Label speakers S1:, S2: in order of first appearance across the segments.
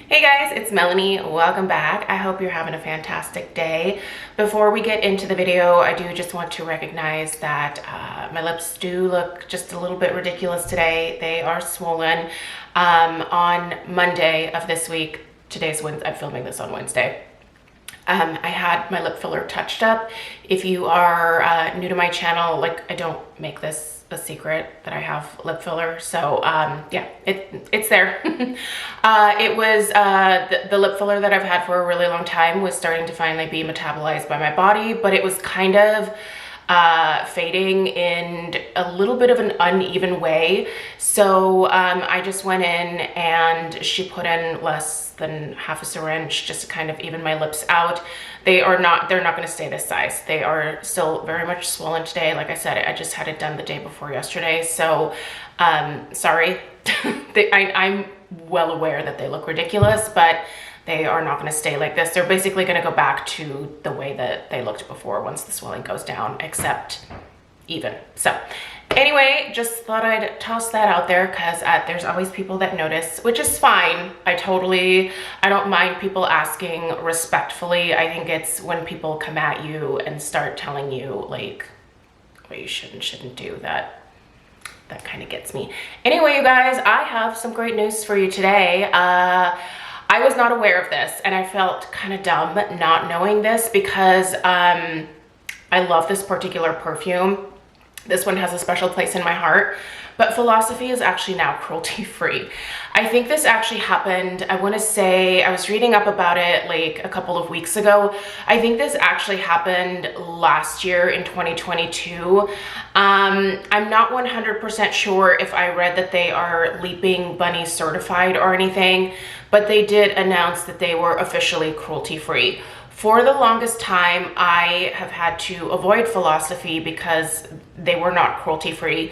S1: Hey guys, it's Melanie. Welcome back. I hope you're having a fantastic day. Before we get into the video, I do just want to recognize that my lips do look just a little bit ridiculous today. They are swollen. On Monday of this week, today's Wednesday, I'm filming this on Wednesday. I had my lip filler touched up. If you are new to my channel, like, I don't make this a secret that I have lip filler, so yeah, it's there. It was the lip filler that I've had for a really long time was starting to finally be metabolized by my body, but it was kind of fading in a little bit of an uneven way. So I just went in and she put in less than half a syringe just to kind of even my lips out. They're not going to stay this size. They are still very much swollen today. Like I said, I just had it done the day before yesterday. So sorry. I'm well aware that they look ridiculous, but they are not going to stay like this. They're basically going to go back to the way that they looked before once the swelling goes down, except even. So anyway, just thought I'd toss that out there because there's always people that notice, which is fine. I don't mind people asking respectfully. I think it's when people come at you and start telling you like what you shouldn't do that kind of gets me. Anyway, you guys, I have some great news for you today. I was not aware of this and I felt kind of dumb not knowing this because I love this particular perfume. This one has a special place in my heart, but Philosophy is actually now cruelty-free. I think this actually happened, I want to say, I was reading up about it like a couple of weeks ago. I think this actually happened last year in 2022. I'm not 100% sure if I read that they are Leaping Bunny certified or anything, but they did announce that they were officially cruelty-free. For the longest time, I have had to avoid Philosophy because they were not cruelty-free.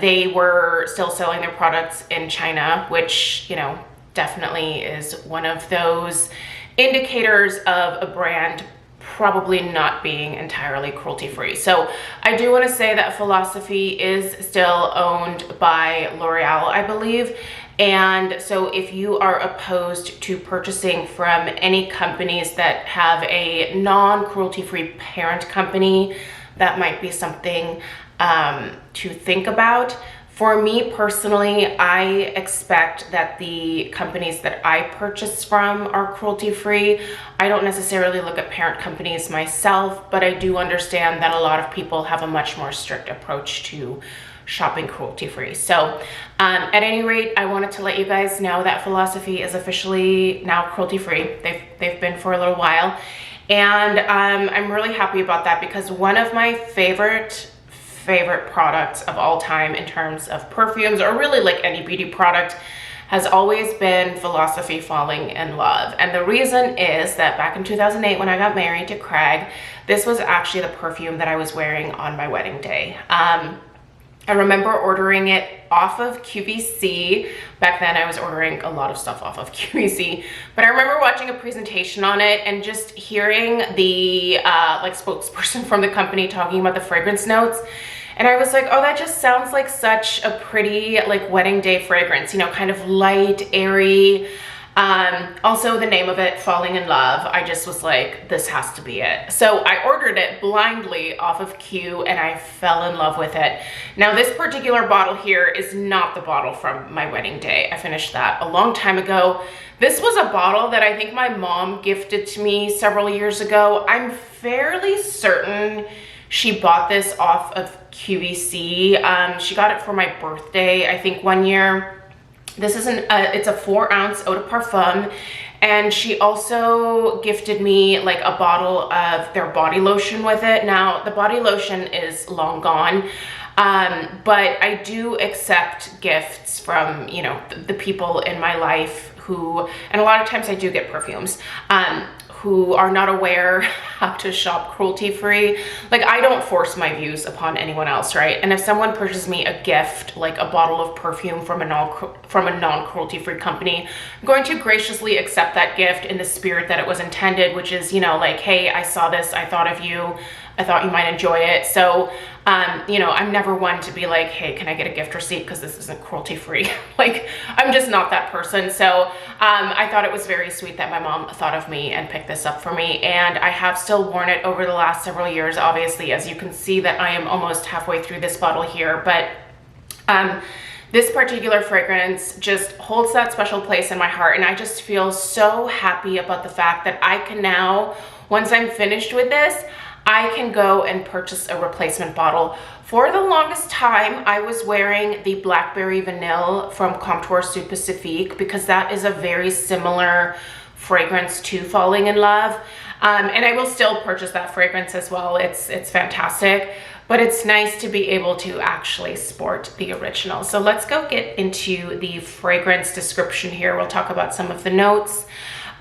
S1: They were still selling their products in China, which, you know, definitely is one of those indicators of a brand probably not being entirely cruelty-free. So I do want to say that Philosophy is still owned by L'Oreal, I believe. And so if you are opposed to purchasing from any companies that have a non-cruelty-free parent company, that might be something to think about. For me personally, I expect that the companies that I purchase from are cruelty-free. I don't necessarily look at parent companies myself, but I do understand that a lot of people have a much more strict approach to shopping cruelty-free. So at any rate, I wanted to let you guys know that Philosophy is officially now cruelty-free. They've been for a little while, and I'm really happy about that because one of my favorite products of all time in terms of perfumes, or really like any beauty product, has always been Philosophy Falling in Love. And the reason is that back in 2008 when I got married to Craig, this was actually the perfume that I was wearing on my wedding day. I remember ordering it off of QVC. Back then I was ordering a lot of stuff off of QVC, but I remember watching a presentation on it and just hearing the like spokesperson from the company talking about the fragrance notes. And I was like, oh, that just sounds like such a pretty like wedding day fragrance, you know, kind of light, airy. Also the name of it, Falling in Love, I just was like, this has to be it. So I ordered it blindly off of Q and I fell in love with it. Now this particular bottle here is not the bottle from my wedding day. I finished that a long time ago. This was a bottle that I think my mom gifted to me several years ago. I'm fairly certain she bought this off of QVC. She got it for my birthday, I think one year. This is it's a 4-ounce eau de parfum, and she also gifted me like a bottle of their body lotion with it. Now the body lotion is long gone, but I do accept gifts from, you know, the people in my life who, and a lot of times I do get perfumes, who are not aware how to shop cruelty-free. Like, I don't force my views upon anyone else, right? And if someone purchases me a gift, like a bottle of perfume from a non-cruelty-free company, I'm going to graciously accept that gift in the spirit that it was intended, which is, you know, like, hey, I saw this, I thought of you, I thought you might enjoy it. So, you know, I'm never one to be like, hey, can I get a gift receipt? Because this isn't cruelty free. Like, I'm just not that person. So I thought it was very sweet that my mom thought of me and picked this up for me. And I have still worn it over the last several years, obviously, as you can see that I am almost halfway through this bottle here. But this particular fragrance just holds that special place in my heart. And I just feel so happy about the fact that I can now, once I'm finished with this, I can go and purchase a replacement bottle. For the longest time, I was wearing the Blackberry Vanille from Comptoir Sud Pacifique because that is a very similar fragrance to Falling in Love. And I will still purchase that fragrance as well. It's fantastic, but it's nice to be able to actually sport the original. So let's go get into the fragrance description here. We'll talk about some of the notes.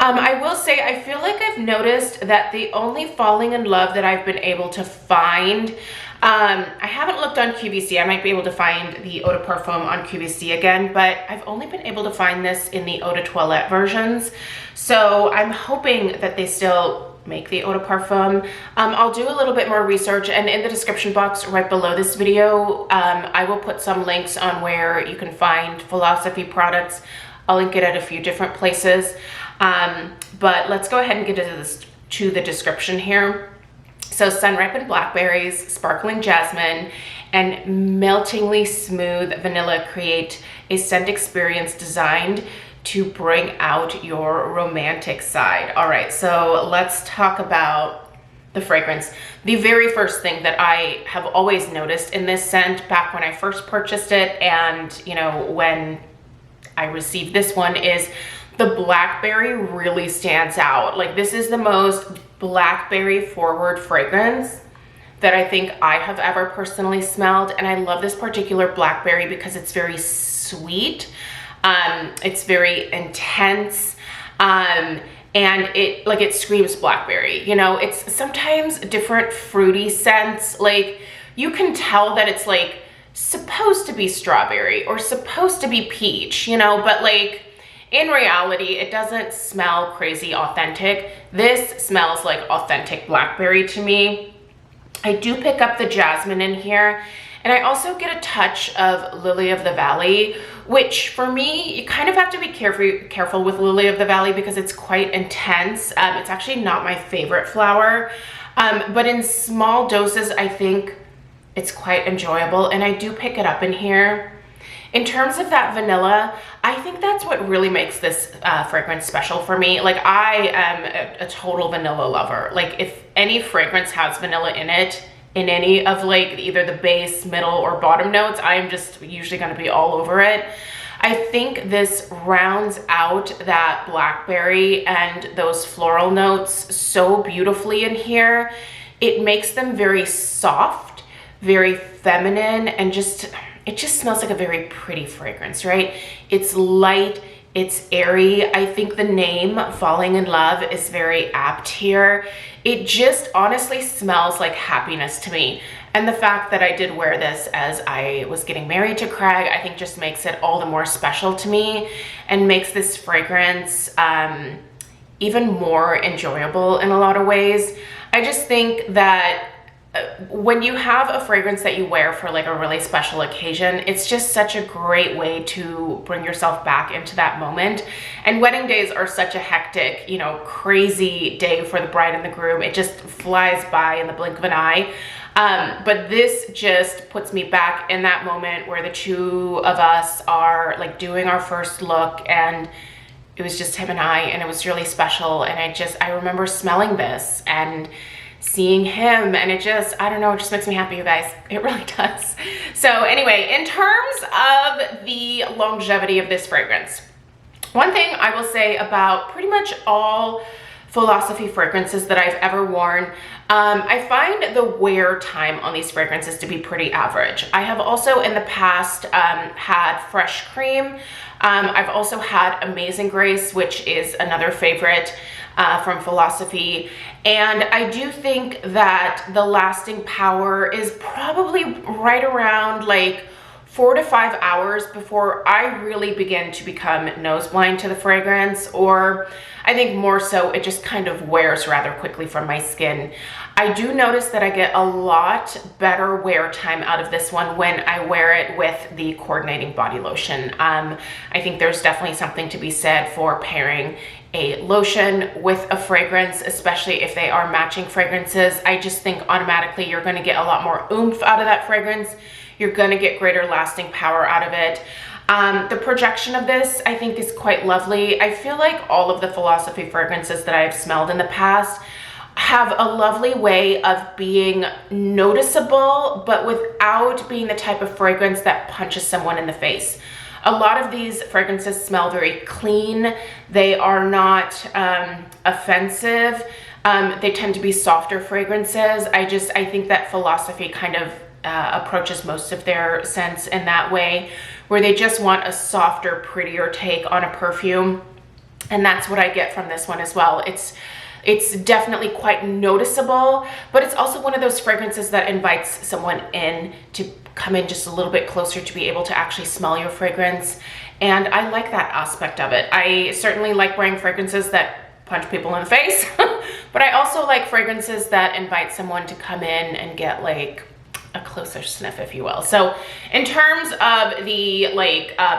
S1: I will say, I feel like I've noticed that the only Falling in Love that I've been able to find, I haven't looked on QVC. I might be able to find the Eau de Parfum on QVC again, but I've only been able to find this in the Eau de Toilette versions. So I'm hoping that they still make the Eau de Parfum. I'll do a little bit more research, and in the description box right below this video, I will put some links on where you can find Philosophy products. I'll link it at a few different places. But let's go ahead and get to the description here. So sun-ripened blackberries, sparkling jasmine, and meltingly smooth vanilla create a scent experience designed to bring out your romantic side. All right, so let's talk about the fragrance. The very first thing that I have always noticed in this scent back when I first purchased it and, you know, when I received this one is the blackberry really stands out. Like, this is the most blackberry forward fragrance that I think I have ever personally smelled. And I love this particular blackberry because it's very sweet. It's very intense. And it screams blackberry. You know, it's sometimes different fruity scents. Like, you can tell that it's like supposed to be strawberry or supposed to be peach, you know, but like, in reality, it doesn't smell crazy authentic. This smells like authentic blackberry to me. I do pick up the jasmine in here, and I also get a touch of Lily of the Valley, which for me, you kind of have to be careful with Lily of the Valley because it's quite intense. It's actually not my favorite flower, but in small doses, I think it's quite enjoyable, and I do pick it up in here. In terms of that vanilla, I think that's what really makes this fragrance special for me. Like, I am a total vanilla lover. Like, if any fragrance has vanilla in it, in any of like either the base, middle, or bottom notes, I am just usually gonna be all over it. I think this rounds out that blackberry and those floral notes so beautifully in here. It makes them very soft, very feminine, and it just smells like a very pretty fragrance, right? It's light, it's airy. I think the name Falling in Love is very apt here. It just honestly smells like happiness to me. And the fact that I did wear this as I was getting married to Craig, I think just makes it all the more special to me and makes this fragrance even more enjoyable in a lot of ways. I just think that when you have a fragrance that you wear for like a really special occasion, it's just such a great way to bring yourself back into that moment. And wedding days are such a hectic, you know, crazy day for the bride and the groom. It just flies by in the blink of an eye. But this just puts me back in that moment where the two of us are like doing our first look, and it was just him and I, and it was really special. And I remember smelling this and seeing him, and it just, I don't know, it just makes me happy, you guys. It really does. So anyway, in terms of the longevity of this fragrance, one thing I will say about pretty much all Philosophy fragrances that I've ever worn, I find the wear time on these fragrances to be pretty average. I have also in the past had Fresh Cream. I've also had Amazing Grace, which is another favorite from Philosophy. And I do think that the lasting power is probably right around like 4 to 5 hours before I really begin to become nose blind to the fragrance, or I think more so it just kind of wears rather quickly from my skin. I do notice that I get a lot better wear time out of this one when I wear it with the coordinating body lotion. I think there's definitely something to be said for pairing a lotion with a fragrance, especially if they are matching fragrances. I just think automatically you're going to get a lot more oomph out of that fragrance. You're going to get greater lasting power out of it. The projection of this, I think, is quite lovely. I feel like all of the Philosophy fragrances that I've smelled in the past have a lovely way of being noticeable, but without being the type of fragrance that punches someone in the face. A lot of these fragrances smell very clean. They are not offensive. They tend to be softer fragrances. I think that Philosophy kind of approaches most of their scents in that way, where they just want a softer, prettier take on a perfume. And that's what I get from this one as well. It's definitely quite noticeable, but it's also one of those fragrances that invites someone in to come in just a little bit closer to be able to actually smell your fragrance. And I like that aspect of it. I certainly like wearing fragrances that punch people in the face, but I also like fragrances that invite someone to come in and get like a closer sniff, if you will. So in terms of the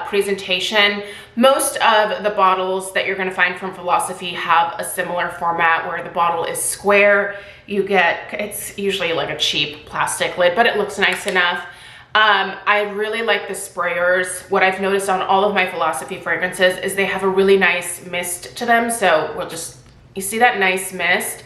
S1: presentation, most of the bottles that you're going to find from Philosophy have a similar format where the bottle is square. It's usually like a cheap plastic lid, but it looks nice enough. I really like the sprayers. What I've noticed on all of my Philosophy fragrances is they have a really nice mist to them. So you see that nice mist?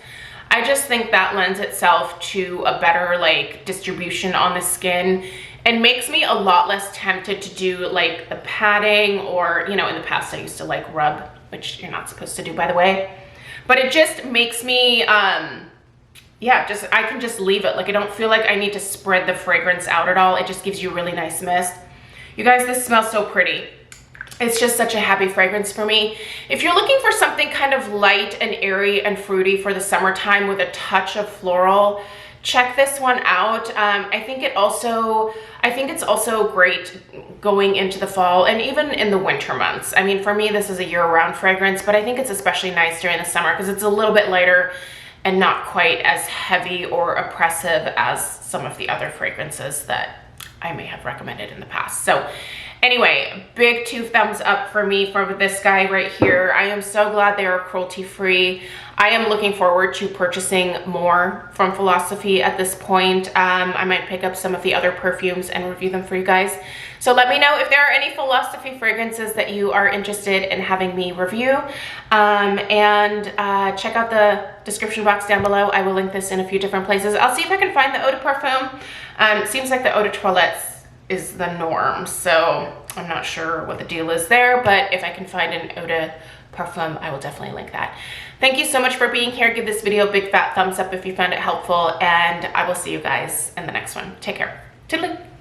S1: I just think that lends itself to a better distribution on the skin and makes me a lot less tempted to do like the patting, or, in the past I used to rub, which you're not supposed to do, by the way. But it just makes me, I can just leave it. I don't feel like I need to spread the fragrance out at all. It just gives you a really nice mist. You guys, this smells so pretty. It's just such a happy fragrance for me. If you're looking for something kind of light and airy and fruity for the summertime with a touch of floral, check this one out. I think it's also great going into the fall and even in the winter months. I mean, for me, this is a year-round fragrance, but I think it's especially nice during the summer because it's a little bit lighter and not quite as heavy or oppressive as some of the other fragrances that I may have recommended in the past. So anyway, big 2 thumbs up for me for this guy right here. I am so glad they are cruelty-free. I am looking forward to purchasing more from Philosophy at this point. I might pick up some of the other perfumes and review them for you guys. So let me know if there are any Philosophy fragrances that you are interested in having me review. Check out the description box down below. I will link this in a few different places. I'll see if I can find the eau de parfum. It seems like the eau de toilette is the norm, so I'm not sure what the deal is there, but if I can find an eau de parfum, I will definitely link that. Thank you so much for being here. Give this video a big fat thumbs up if you found it helpful, and I will see you guys in the next one. Take care. Toodaloo.